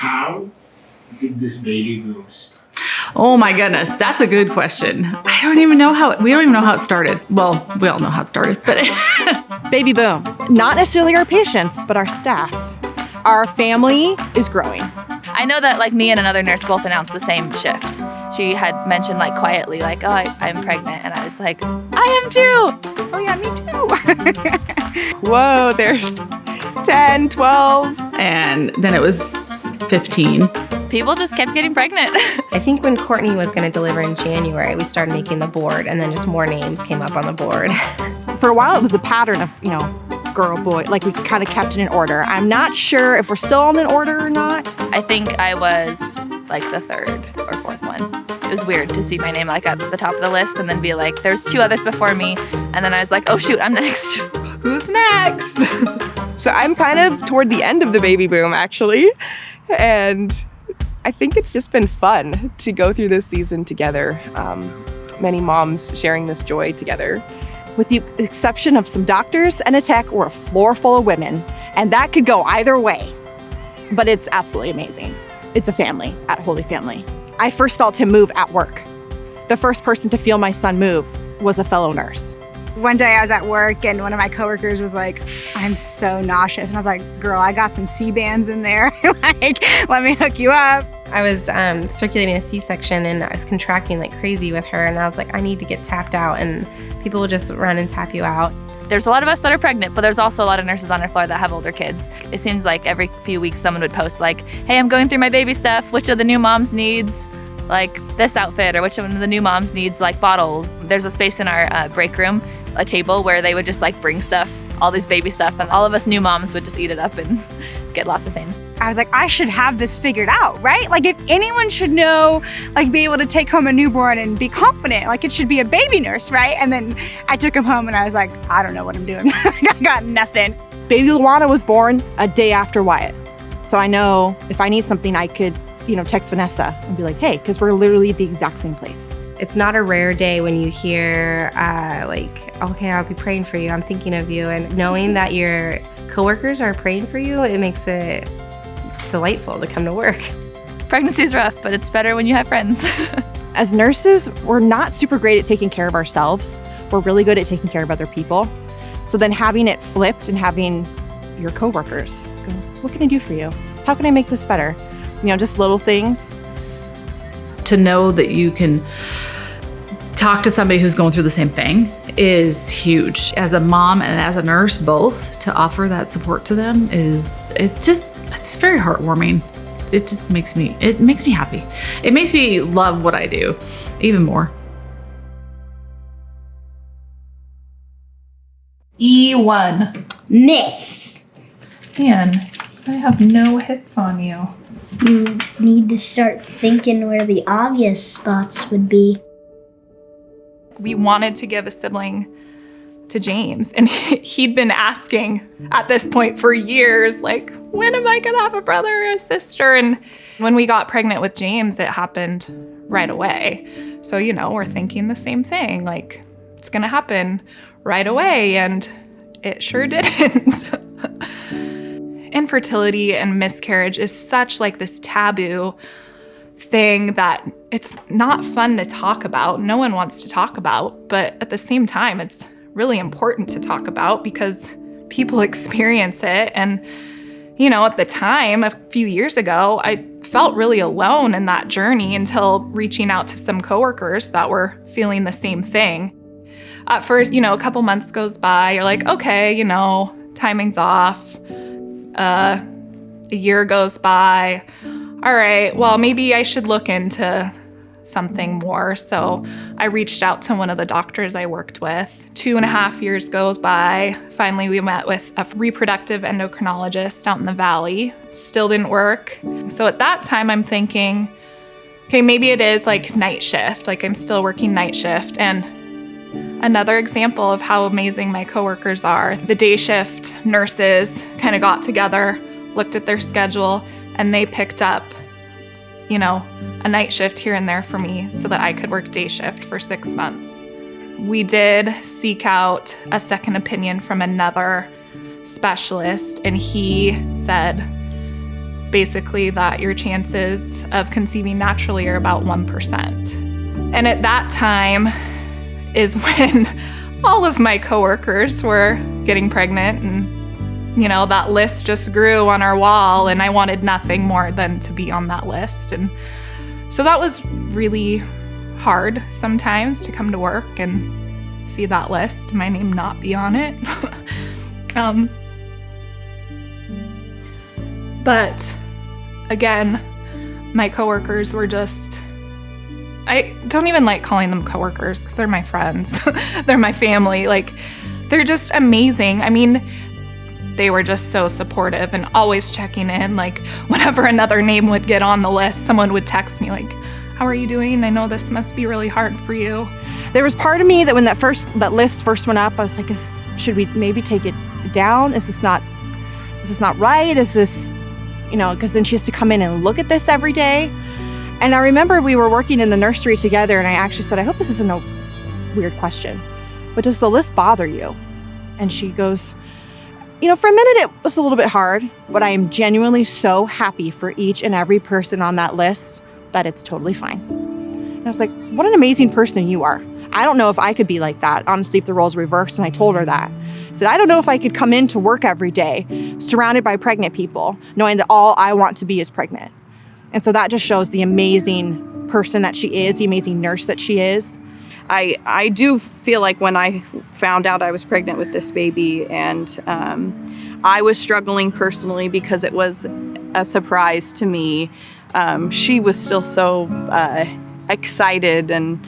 How did this baby boom start? Oh my goodness, that's a good question. We don't even know how it started. Well, we all know how it started, but Baby boom. Not necessarily our patients, but our staff. Our family is growing. I know that like me and another nurse both announced the same shift. She had mentioned like quietly like, oh, I'm pregnant. And I was like, I am too. Oh yeah, me too. Whoa, there's 10, 12. and then it was 15. People just kept getting pregnant. I think when Courtney was going to deliver in January, we started making the board, and then just more names came up on the board. For a while, it was a pattern of, girl, boy. Like we kind of kept it in order. I'm not sure if we're still on an order or not. I think I was like the third or fourth one. It was weird to see my name like at the top of the list and then be like, there's 2 others before me. And then I was like, oh shoot, I'm next. Who's next? So I'm kind of toward the end of the baby boom, actually. And I think it's just been fun to go through this season together. Many moms sharing this joy together. With the exception of some doctors and a tech or a floor full of women. And that could go either way. But it's absolutely amazing. It's a family at Holy Family. I first felt him move at work. The first person to feel my son move was a fellow nurse. One day I was at work and one of my coworkers was like, I'm so nauseous. And I was like, girl, I got some C-bands in there. Like, let me hook you up. I was circulating a C-section, and I was contracting like crazy with her, and I was like, I need to get tapped out, and people will just run and tap you out. There's a lot of us that are pregnant, but there's also a lot of nurses on our floor that have older kids. It seems like every few weeks someone would post like, hey, I'm going through my baby stuff. Which of the new moms needs like this outfit, or which one of the new moms needs like bottles? There's a space in our break room, a table where they would just like bring stuff, all this baby stuff, and all of us new moms would just eat it up and get lots of things. I was like, I should have this figured out, right? Like if anyone should know, like be able to take home a newborn and be confident, like it should be a baby nurse, right? And then I took him home and I was like, I don't know what I'm doing. I got nothing. Baby Luana was born a day after Wyatt. So I know if I need something, I could, text Vanessa and be like, hey, because we're literally at the exact same place. It's not a rare day when you hear okay, I'll be praying for you, I'm thinking of you, and knowing that your coworkers are praying for you, it makes it delightful to come to work. Pregnancy's rough, but it's better when you have friends. As nurses, we're not super great at taking care of ourselves. We're really good at taking care of other people. So then having it flipped and having your coworkers go, what can I do for you? How can I make this better? Just little things. To know that you can talk to somebody who's going through the same thing is huge. As a mom and as a nurse, both, to offer that support to them it's very heartwarming. It just makes me happy. It makes me love what I do even more. E1. Miss. Dan, I have no hits on you. You need to start thinking where the obvious spots would be. We wanted to give a sibling to James, and he'd been asking at this point for years, like, when am I gonna have a brother or a sister? And when we got pregnant with James, it happened right away. So, we're thinking the same thing, like, it's gonna happen right away, and it sure didn't. Infertility and miscarriage is such like this taboo thing that it's not fun to talk about. No one wants to talk about, but at the same time, it's really important to talk about because people experience it. And, at the time, a few years ago, I felt really alone in that journey until reaching out to some coworkers that were feeling the same thing. At first, a couple months goes by, you're like, okay, timing's off. A year goes by. All right, well, maybe I should look into something more. So I reached out to one of the doctors I worked with. 2.5 years goes by. Finally, we met with a reproductive endocrinologist out in the valley. Still didn't work. So at that time, I'm thinking, okay, maybe it is like night shift. Like I'm still working night shift. And another example of how amazing my coworkers are. The day shift nurses kind of got together, looked at their schedule, and they picked up, a night shift here and there for me so that I could work day shift for 6 months. We did seek out a second opinion from another specialist, and he said, basically that your chances of conceiving naturally are about 1%. And at that time is when all of my coworkers were getting pregnant, and that list just grew on our wall, and I wanted nothing more than to be on that list. And so that was really hard sometimes to come to work and see that list, my name not be on it. But again, my coworkers were just, I don't even like calling them coworkers because they're my friends. They're my family. Like, they're just amazing. I mean, they were just so supportive and always checking in. Like, whenever another name would get on the list, someone would text me like, how are you doing? I know this must be really hard for you. There was part of me that when that list first went up, I was like, should we maybe take it down? Is this not right? Is this, because then she has to come in and look at this every day. And I remember we were working in the nursery together, and I actually said, I hope this isn't a weird question, but does the list bother you? And she goes, for a minute it was a little bit hard, but I am genuinely so happy for each and every person on that list that it's totally fine. And I was like, what an amazing person you are. I don't know if I could be like that, honestly, if the roles reversed. And I told her that. I said, I don't know if I could come into work every day surrounded by pregnant people, knowing that all I want to be is pregnant. And so that just shows the amazing person that she is, the amazing nurse that she is. I do feel like when I found out I was pregnant with this baby, and I was struggling personally because it was a surprise to me, she was still so excited and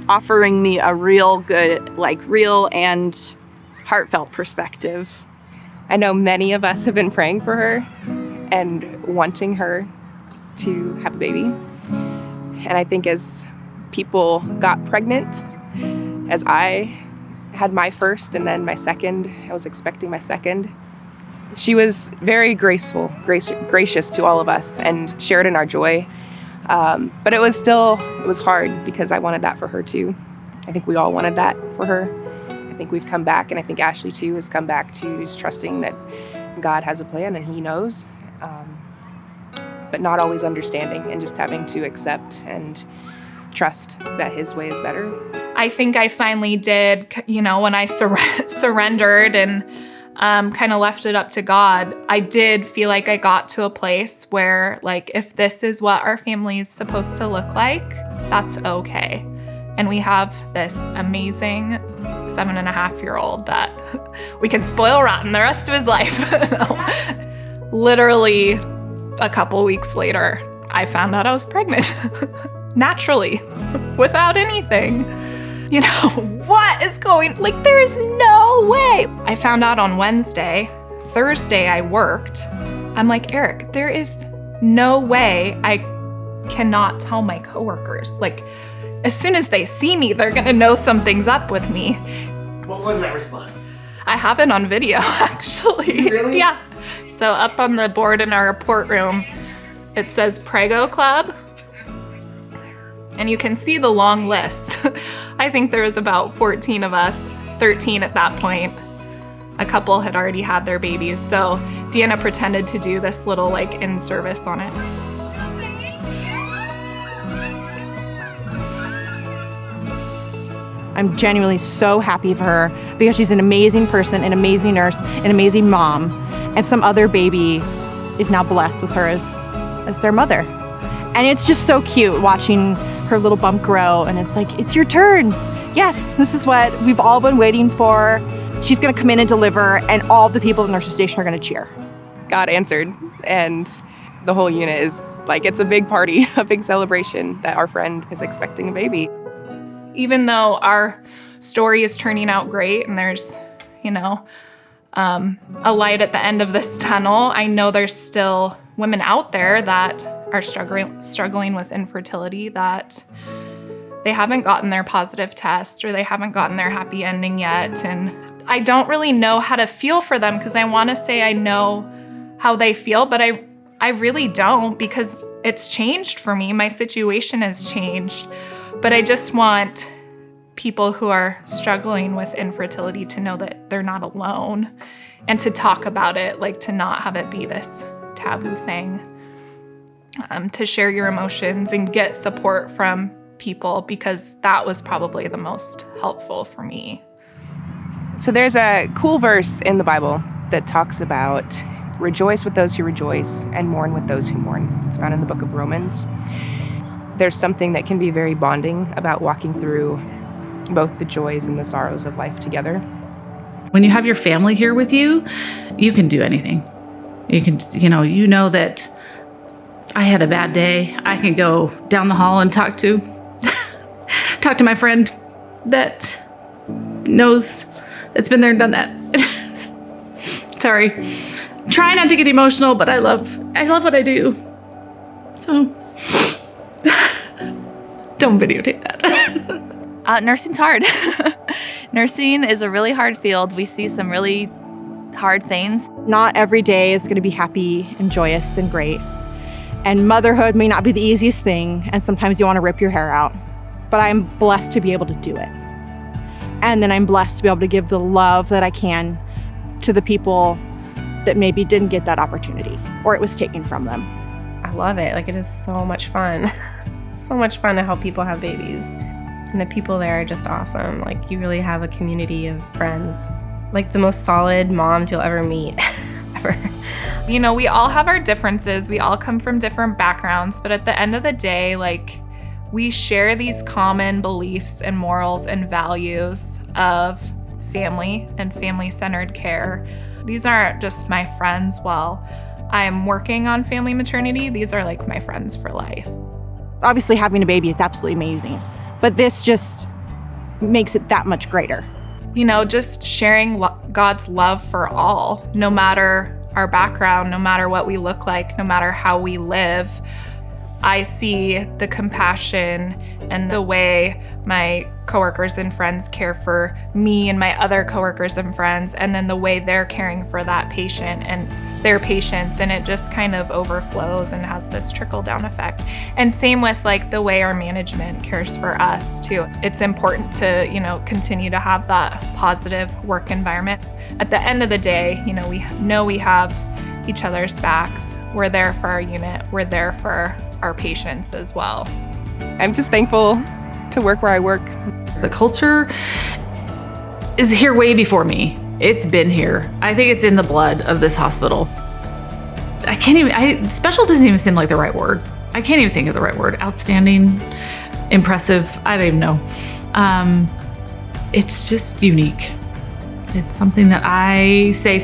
offering me a real and heartfelt perspective. I know many of us have been praying for her and wanting her to have a baby. And I think as people got pregnant, as I had my first and then my second, I was expecting my second, she was very gracious to all of us and shared in our joy. But it was hard because I wanted that for her too. I think we all wanted that for her. I think we've come back, and I think Ashley too has come back to just trusting that God has a plan and He knows. But not always understanding, and just having to accept and trust that His way is better. I think I finally did, when I surrendered and kind of left it up to God, I did feel like I got to a place where, like, if this is what our family is supposed to look like, that's okay. And we have this amazing 7.5-year-old that we can spoil rotten the rest of his life. No. Literally, a couple weeks later, I found out I was pregnant. Naturally, without anything. What is going, there's no way. I found out on Wednesday. Thursday, I worked. I'm like, Eric, there is no way I cannot tell my coworkers. As soon as they see me, they're gonna know something's up with me. What was that response? I have it on video, actually. Really? Yeah. So up on the board in our report room, it says Prego Club. And you can see the long list. I think there was about 14 of us, 13 at that point. A couple had already had their babies. So Deanna pretended to do this little in-service on it. I'm genuinely so happy for her because she's an amazing person, an amazing nurse, an amazing mom, and some other baby is now blessed with her as their mother. And it's just so cute watching her little bump grow, and it's like, it's your turn. Yes, this is what we've all been waiting for. She's gonna come in and deliver, and all the people at the nurse's station are gonna cheer. God answered, and the whole unit is it's a big party, a big celebration that our friend is expecting a baby. Even though our story is turning out great and there's, a light at the end of this tunnel, I know there's still women out there that are struggling with infertility, that they haven't gotten their positive test or they haven't gotten their happy ending yet. And I don't really know how to feel for them because I want to say I know how they feel, but I really don't, because it's changed for me. My situation has changed. But I just want people who are struggling with infertility to know that they're not alone and to talk about it, like to not have it be this taboo thing, to share your emotions and get support from people, because that was probably the most helpful for me. So there's a cool verse in the Bible that talks about rejoice with those who rejoice and mourn with those who mourn. It's found in the book of Romans. There's something that can be very bonding about walking through both the joys and the sorrows of life together. When you have your family here with you, you can do anything. You can, you know that I had a bad day. I can go down the hall and talk to my friend that knows, that's been there and done that. Sorry. Try not to get emotional, but I love what I do. So don't videotape that. Nursing's hard. Nursing is a really hard field. We see some really hard things. Not every day is going to be happy and joyous and great. And motherhood may not be the easiest thing, and sometimes you want to rip your hair out. But I'm blessed to be able to do it. And then I'm blessed to be able to give the love that I can to the people that maybe didn't get that opportunity or it was taken from them. I love it. Like, it is so much fun. So much fun to help people have babies. And the people there are just awesome. Like, you really have a community of friends. Like, the most solid moms you'll ever meet, ever. You know, we all have our differences. We all come from different backgrounds, but at the end of the day, like, we share these common beliefs and morals and values of family and family-centered care. These aren't just my friends while I'm working on family maternity. These are like my friends for life. Obviously, having a baby is absolutely amazing, but this just makes it that much greater. You know, just sharing God's love for all, no matter our background, no matter what we look like, no matter how we live. I see the compassion and the way my coworkers and friends care for me and my other coworkers and friends, and then the way they're caring for that patient and their patients, and it just kind of overflows and has this trickle-down effect. And same with like the way our management cares for us too. It's important to, continue to have that positive work environment. At the end of the day, we have each other's backs. We're there for our unit. We're there for our patients as well. I'm just thankful to work where I work. The culture is here way before me. It's been here. I think it's in the blood of this hospital. Special doesn't even seem like the right word. I can't even think of the right word. Outstanding, impressive, I don't even know. It's just unique. It's something that I say,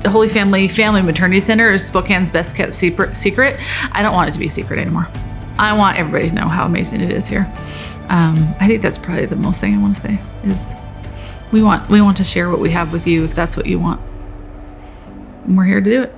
Holy Family Maternity Center is Spokane's best kept secret. I don't want it to be a secret anymore. I want everybody to know how amazing it is here. I think that's probably the most thing I want to say is we want to share what we have with you if that's what you want. And we're here to do it.